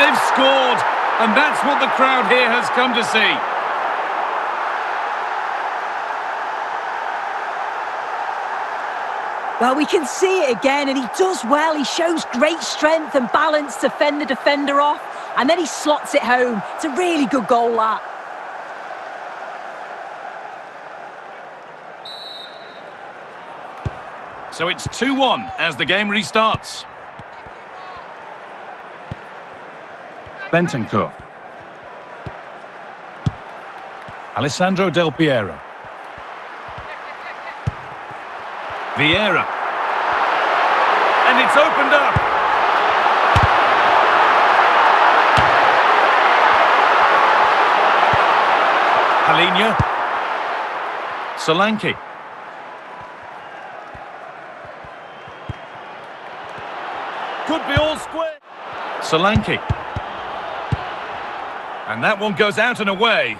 they've scored, and that's what the crowd here has come to see. Well, we can see it again, and he does well. He shows great strength and balance to fend the defender off, and then he slots it home. It's a really good goal, that. So it's 2-1 as the game restarts. Bentancur. Alessandro Del Piero. Vieira. And it's opened up. Palhinha. Solanke. Could be all square. Solanke. And that one goes out and away.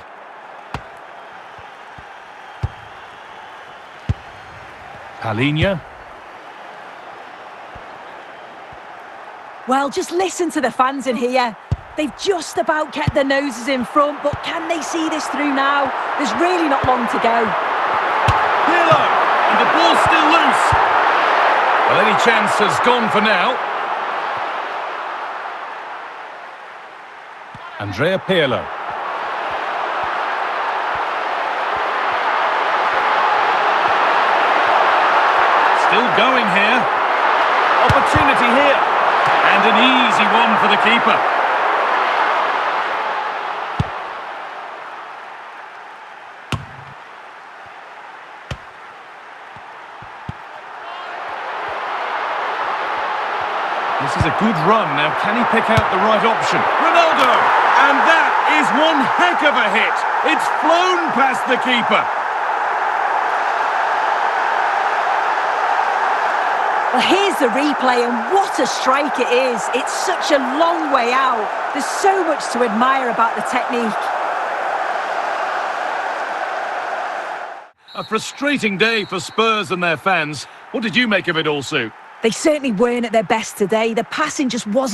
Palhinha. Well, just listen to the fans in here. They've just about kept their noses in front, but can they see this through now? There's really not long to go. Pirlo, and the ball's still loose. Well, any chance has gone for now. Andrea Pirlo. Still going here. Opportunity here. And an easy one for the keeper. This is a good run. Now, can he pick out the right option? Ronaldo! And that is one heck of a hit. It's flown past the keeper. Well, here's the replay, and what a strike it is. It's such a long way out. There's so much to admire about the technique. A frustrating day for Spurs and their fans. What did you make of it all, Sue? They certainly weren't at their best today. The passing just wasn't